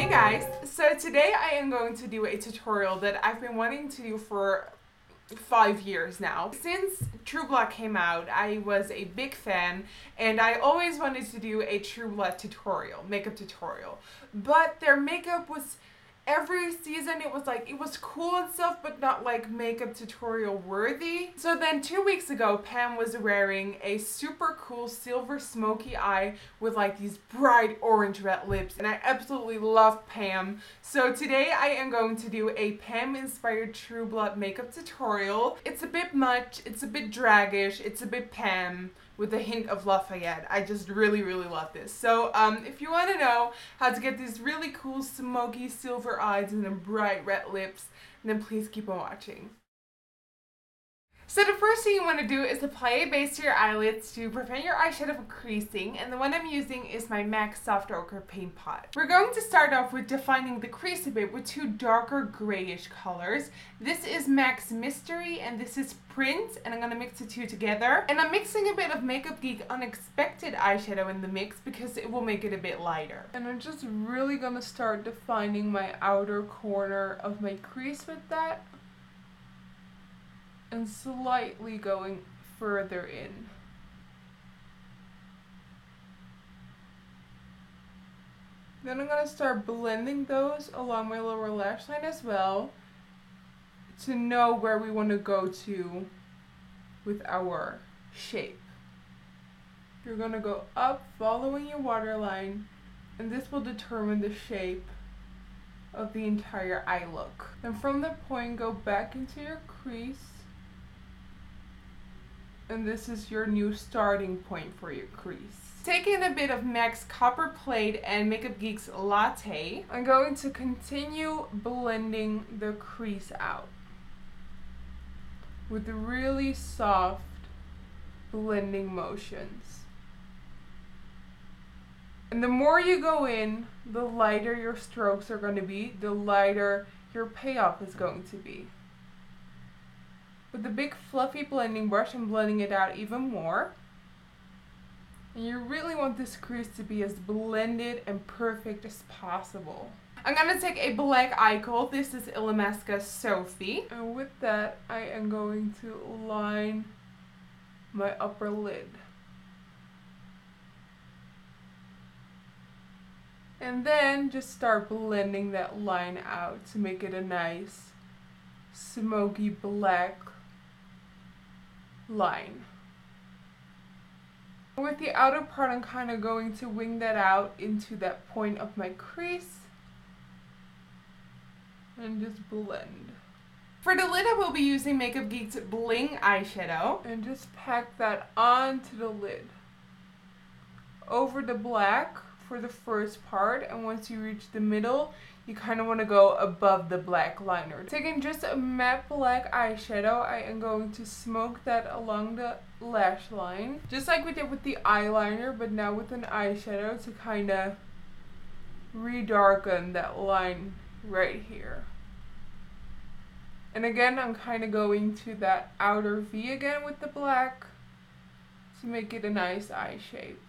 Hey guys, so today I am going to do a tutorial that I've been wanting to do for 5 years now. Since True Blood came out, I was a big fan and I always wanted to do a True Blood tutorial, makeup tutorial. But their makeup was, every season it was cool and stuff, but not like makeup tutorial worthy. So then 2 weeks ago, Pam was wearing a super cool silver smoky eye with like these bright orange red lips, and I absolutely love Pam. So today I am going to do a Pam inspired True Blood makeup tutorial. It's a bit much, it's a bit draggish, it's a bit Pam with a hint of Lafayette. I just really love this. So if you want to know how to get these really cool smoky silver eyes and then bright red lips, then please keep on watching. So the first thing you want to do is apply a base to your eyelids to prevent your eyeshadow from creasing, and the one I'm using is my MAC Soft Ochre Paint Pot. We're going to start off with defining the crease a bit with two darker grayish colors. This is MAC's Mystery and this is Print, and I'm going to mix the two together. And I'm mixing a bit of Makeup Geek Unexpected eyeshadow in the mix because it will make it a bit lighter. And I'm just really going to start defining my outer corner of my crease with that, and slightly going further in. Then I'm going to start blending those along my lower lash line as well to know where we want to go to with our shape. You're going to go up following your waterline, and this will determine the shape of the entire eye look. And from that point, go back into your crease. And this is your new starting point for your crease. Taking a bit of MAC's Copper Plate and Makeup Geek's Latte, I'm going to continue blending the crease out with really soft blending motions. And the more you go in, the lighter your strokes are going to be, the lighter your payoff is going to be. With the big fluffy blending brush, I'm blending it out even more. And you really want this crease to be as blended and perfect as possible. I'm going to take a black eye kohl. This is Illamasqua Sophie. And with that, I am going to line my upper lid. And then just start blending that line out to make it a nice smoky black line. With the outer part, I'm kind of going to wing that out into that point of my crease and just blend. For the lid, I will be using Makeup Geek's Bling eyeshadow, and just pack that onto the lid over the black for the first part, and once you reach the middle, you kind of want to go above the black liner. Taking just a matte black eyeshadow, I am going to smoke that along the lash line, just like we did with the eyeliner, but now with an eyeshadow to kind of redarken that line right here. And again, I'm kind of going to that outer V again with the black to make it a nice eye shape.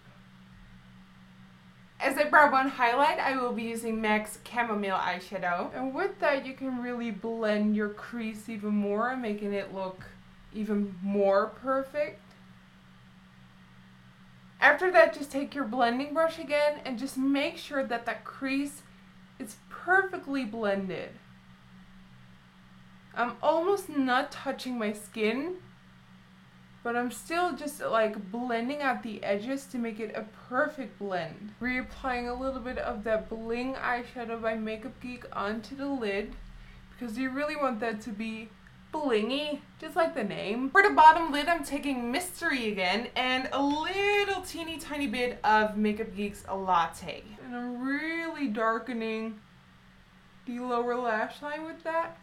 As a brow bone highlight, I will be using MAC's Chamomile eyeshadow. And with that, you can really blend your crease even more, making it look even more perfect. After that, just take your blending brush again and just make sure that that crease is perfectly blended. I'm almost not touching my skin, but I'm still just like blending out the edges to make it a perfect blend. Reapplying a little bit of that Bling eyeshadow by Makeup Geek onto the lid because you really want that to be blingy, just like the name. For the bottom lid, I'm taking Mystery again and a little teeny tiny bit of Makeup Geek's Latte. And I'm really darkening the lower lash line with that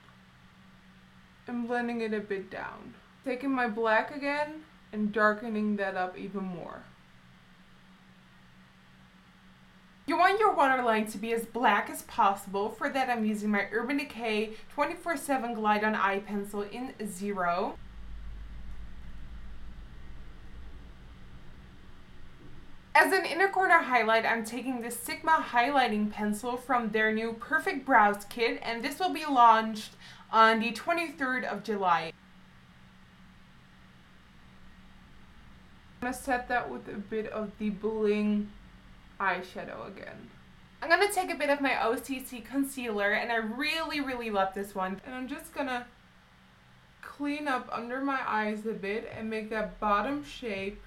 and blending it a bit down. Taking my black again and darkening that up even more. You want your waterline to be as black as possible. For that, I'm using my Urban Decay 24/7 Glide On Eye Pencil in 0. As an inner corner highlight, I'm taking this Sigma highlighting pencil from their new Perfect Brows Kit, and this will be launched on the 23rd of July. I'm going to set that with a bit of the bling eyeshadow again. I'm going to take a bit of my OCC concealer, and I really love this one. And I'm just going to clean up under my eyes a bit and make that bottom shape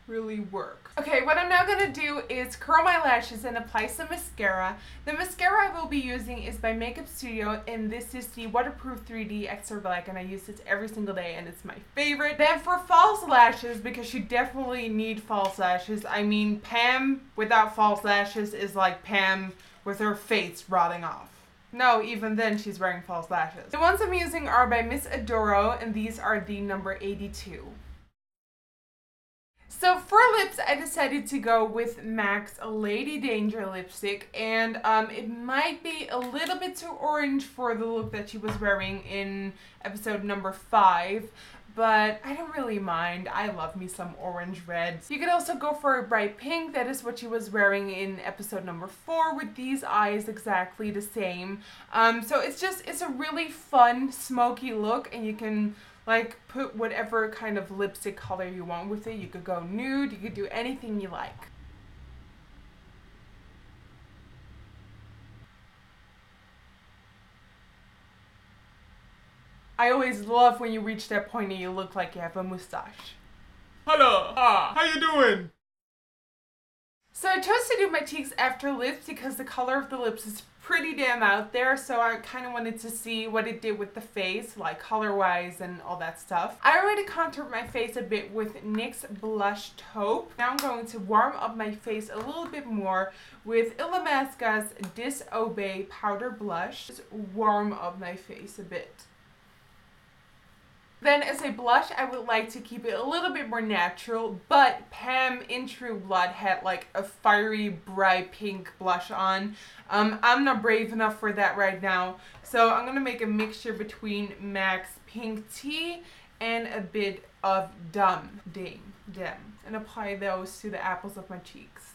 really work. Okay, what I'm now gonna do is curl my lashes and apply some mascara. The mascara I will be using is by Makeup Studio, and this is the Waterproof 3D Extra Black, and I use this every single day and it's my favorite. Then for false lashes, because you definitely need false lashes. I mean, Pam without false lashes is like Pam with her face rotting off. No, even then she's wearing false lashes. The ones I'm using are by Miss Adoro, and these are the number 82. So for lips, I decided to go with MAC's Lady Danger lipstick, and it might be a little bit too orange for the look that she was wearing in episode number 5, but I don't really mind. I love me some orange reds. You could also go for a bright pink. That is what she was wearing in episode number 4, with these eyes exactly the same. So it's a really fun smoky look, and you can like put whatever kind of lipstick color you want with it. You could go nude, you could do anything you like. I always love when you reach that point and you look like you have a mustache. Hello, how you doing? So I chose to do my cheeks after lips because the color of the lips is pretty damn out there, so I kind of wanted to see what it did with the face, like color-wise and all that stuff. I already contoured my face a bit with NYX Blush Taupe. Now I'm going to warm up my face a little bit more with Illamasqua's Disobey Powder Blush. Just warm up my face a bit. Then as a blush, I would like to keep it a little bit more natural, but Pam in True Blood had like a fiery, bright pink blush on. I'm not brave enough for that right now, so I'm going to make a mixture between MAC's Pink Tea and a bit of Dem, and apply those to the apples of my cheeks.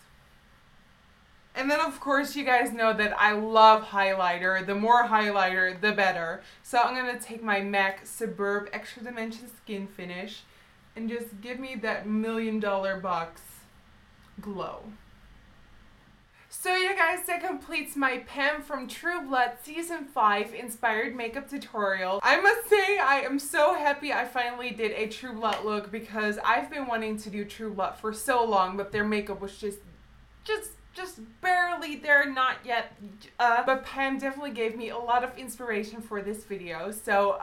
And then of course you guys know that I love highlighter. The more highlighter, the better. So I'm going to take my MAC Superb Extra Dimension Skin Finish and just give me that $1 million box glow. So yeah guys, that completes my Pam from True Blood Season 5 inspired makeup tutorial. I must say I am so happy I finally did a True Blood look, because I've been wanting to do True Blood for so long, but their makeup was just barely there, not yet. But Pam definitely gave me a lot of inspiration for this video. So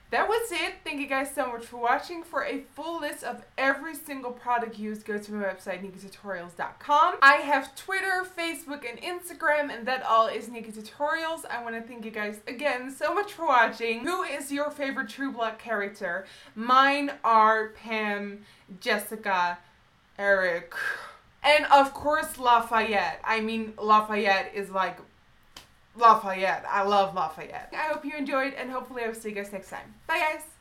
that was it. Thank you guys so much for watching. For a full list of every single product used, go to my website, Nikkietutorials.com. I have Twitter, Facebook, and Instagram, and that all is Nikkietutorials. I want to thank you guys again so much for watching. Who is your favorite True Blood character? Mine are Pam, Jessica, Eric, and of course Lafayette. I mean, Lafayette is like Lafayette. I love Lafayette. I hope you enjoyed, and hopefully I will see you guys next time. Bye guys!